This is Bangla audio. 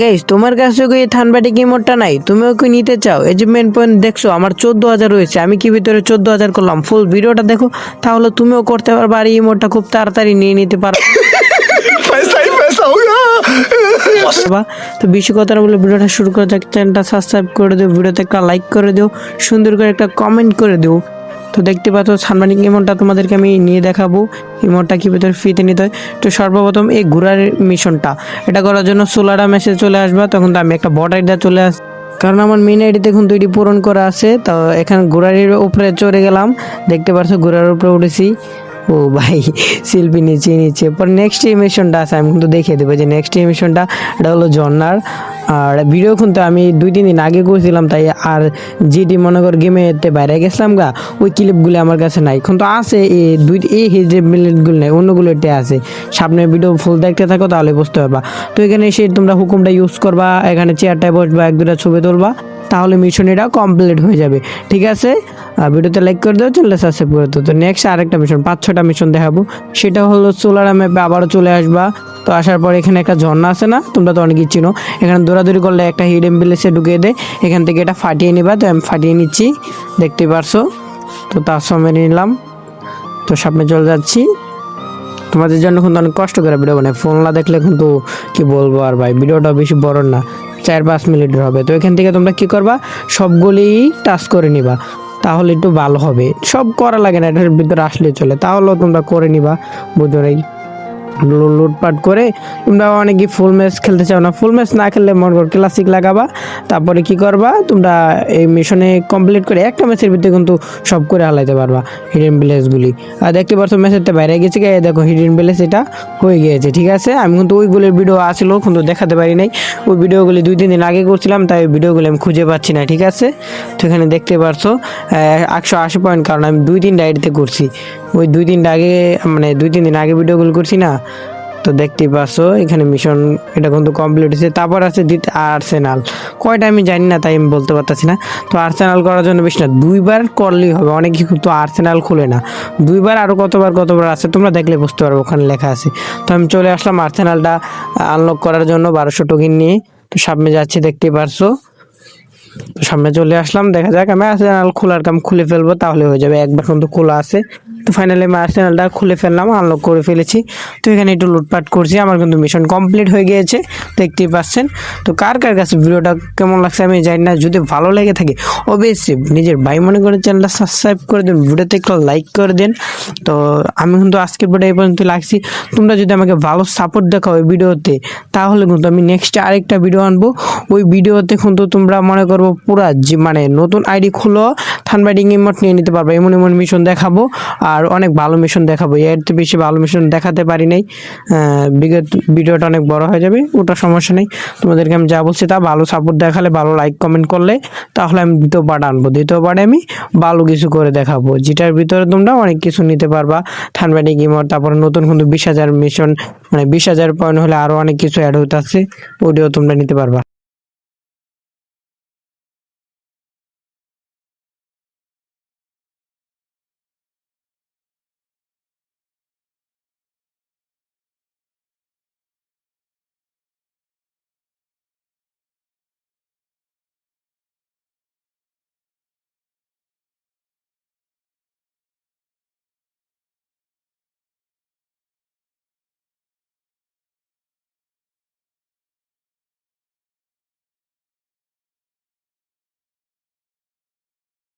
গাইস তোমার কাছে কি থানবাটি ইমোটটা নাই? তুমিও কি নিতে চাও? এই যে মেন পয়েন্ট দেখছো আমার 14,000 রয়েছে, আমি কি ভিতরে 14,000 করলাম। ফুল ভিডিওটা দেখো, তাহলে তুমিও করতে পারবা আর এই ইমোটটা খুব তাড়াতাড়ি নিয়ে নিতে পারবা। पैसा ही पैसा होगा। তো বেশি কথা না বলে ভিডিওটা শুরু করে যাক। চ্যানেলটা সাবস্ক্রাইব করে দিও, ভিডিওতে একটা লাইক করে দিও, সুন্দর করে একটা কমেন্ট করে দিও। তো দেখতে পাচ্ছ সানমানিক ইমোটটা তোমাদেরকে আমি নিয়ে দেখাবো। ইমোটটা কি ভিতরে ফ্রিতে নিতে হয়। তো সর্বপ্রথম এই ঘোরার মিশনটা এটা করার জন্য সোলারা মেসেজ চলে আসবা। তখন তো আমি একটা বট আইডিয়া চলে আস, কারণ আমার মেন আইডিতে এখন তৈরি পূরণ করা আছে। তো এখানে ঘোড়ারির উপরে চড়ে গেলাম, দেখতে পাচ্ছ ঘোড়ার উপরে উঠেছি। ও ভাই শিল্পী নিচে নিচে পর নেক্সট মিশনটা আছে, আমি কিন্তু দেখিয়ে দেবো যে নেক্সট মিশনটা এটা হলো ঝর্ণার। আর ভিডিও কিন্তু আমি 2-3 দিন আগে করেছিলাম, তাই আর যেটি মনে কর গেমেতে বাইরে গেছিলাম গা ওই ক্লিপগুলো আমার কাছে নাই, কিন্তু আছে এই হিজে মিনিটগুলো নাই, অন্যগুলো এতে আছে। সামনে ভিডিও ফুল দেখতে থাকো তাহলে বুঝতে পারবা। তো এখানে এসে তোমরা হুকুমটা ইউজ করবা, এখানে চেয়ারটায় বসবা, 1-2টা ছবি তুলবা, তাহলে মিশন এটা কমপ্লিট হয়ে যাবে। ঠিক আছে, ভিডিওতে লাইক করে দাও, চ্যানেলটা সাবস্ক্রাইব করে দাও। তো নেক্সট আরেকটা মিশন 5-6টা মিশন দেখাবো, সেটা হলো সোলার ম্যাপে আবারও চলে আসবা। তো আসার পর এখানে একটা ঝর্ণা আছে না, তোমরা তো অনেকেই চিনো। এখানে দৌড়াদৌড়ি করলে একটা হিডেন ভিলেজে ঢুকিয়ে দেয়, এখান থেকে এটা ফাটিয়ে নিবা। তো আমি ফাটিয়ে নিচ্ছি, দেখতে পারছো। তো তার সময় নিলাম, তো সামনে চলে যাচ্ছি। তোমাদের জন্য কিন্তু অনেক কষ্ট করে ভিডিও বানাই, ফোন না দেখলে কিন্তু কি বলবো আর ভাই, ভিডিওটা বেশি বড় না, 4-5 মিনিটের হবে। তো এখান থেকে তোমরা কি করবা, সবগুলি টাচ করে নিবা, তাহলে একটু ভালো হবে। সব করা লাগে না, এটার ভিতরে আসলে চলে, তাহলেও তোমরা করে নিবা। বুঝো নাই, লুটপাট করে তোমরা অনেকে ফুল ম্যাচ খেলতে চাও না, ফুল ম্যাচ না খেললে মনে করো ক্লাসিক লাগাবা। তারপরে কি করবা, তোমরা এই মিশনে কমপ্লিট করে একটা ম্যাচের ভিতরে কিন্তু সব করে হালাইতে পারবা হিডেন ভিলেজগুলি। আর দেখতে পাচ্ছ ম্যাচেরটা বাইরে গেছে, দেখো হিডেন ভিলেজ এটা হয়ে গিয়েছে। ঠিক আছে, আমি কিন্তু ওইগুলোর ভিডিও আসলো কিন্তু দেখাতে পারি নাই, ওই ভিডিওগুলি 2-3 দিন আগে করছিলাম, তাই ওই ভিডিওগুলি আমি খুঁজে পাচ্ছি না। ঠিক আছে, তো এখানে দেখতে পারছো 180 পয়েন্ট, কারণ আমি 2-3 ডায়েরিতে করছি, ওই 2-3 আগে মানে 2-3 দিন আগে ভিডিওগুলো করছি না। তো দেখতেই পাচ্ছ এখানে মিশন এটা কিন্তু কমপ্লিট হয়েছে। তারপর আছে আর্সেনাল, কয়টা আমি জানি না তাই আমি বলতে পারতেছি না। তো আর্সেনাল করার জন্য বেশি না, 2বার করলেই হবে, অনেকে কিন্তু আর্সেনাল খুলে না। 2বার আরও কতবার আছে তোমরা দেখলে বুঝতে পারবো, ওখানে লেখা আছে। তো আমি চলে আসলাম আর্সেনালটা আনলক করার জন্য 1200 টোকেন নিয়ে। তো সামনে যাচ্ছি, দেখতেই পারছো। তো সামনে চলে আসলাম, দেখা যাক। আমি আর্সেনাল খোলার কাম খুলে ফেলবো, তাহলে হয়ে যাবে, একবার কিন্তু খোলা আছে। তো ফাইনালি আমি আর্সেনালটা খুলে ফেললাম, আনলক করে ফেলেছি। তো এখানে একটু লুটপাট করছি, আমার কিন্তু মিশন কমপ্লিট হয়ে গিয়েছে, দেখতেই পাচ্ছেন। তো কার কার কাছে ভিডিওটা কেমন লাগছে আমি জানি না, যদি ভালো লেগে থাকে অবশ্যই নিজের ভাই মনে করে চ্যানেলটা সাবস্ক্রাইব করে দিন, ভিডিওতে একটু লাইক করে দেন। তো আমি কিন্তু আজকের ভিডিও এই পর্যন্ত লাগছি। তোমরা যদি আমাকে ভালো সাপোর্ট দেখাও ওই ভিডিওতে, তাহলে কিন্তু আমি নেক্সট আরেকটা ভিডিও আনবো। ওই ভিডিওতে কিন্তু তোমরা মনে করবো পুরা মানে নতুন আইডি খুলো, থানবাইটিং ইমোট নিয়ে নিতে পারবে, এমন এমন মিশন দেখাবো, আর অনেক ভালো মিশন দেখাবো। এর তো বেশি ভালো মিশন দেখাতে পারি নাই, বিগত ভিডিওটা অনেক বড় হয়ে যাবে, ওটা সমস্যা নেই। তোমাদেরকে আমি যা বলছি তা ভালো সাপোর্ট দেখালে, ভালো লাইক কমেন্ট করলে, তাহলে আমি দ্বিতীয় পার্ট আনবো। দ্বিতীয় পার্টে আমি ভালো কিছু করে দেখাবো, যেটার ভিতরে তোমরা অনেক কিছু নিতে পারবা। থানবাইটিং ইমোট, তারপরে নতুন কিন্তু 20,000 মিশন, মানে 20,000 পয়েন্ট হলে আরো অনেক কিছু অ্যাড হতে আছে, ওটিও তোমরা নিতে পারবা।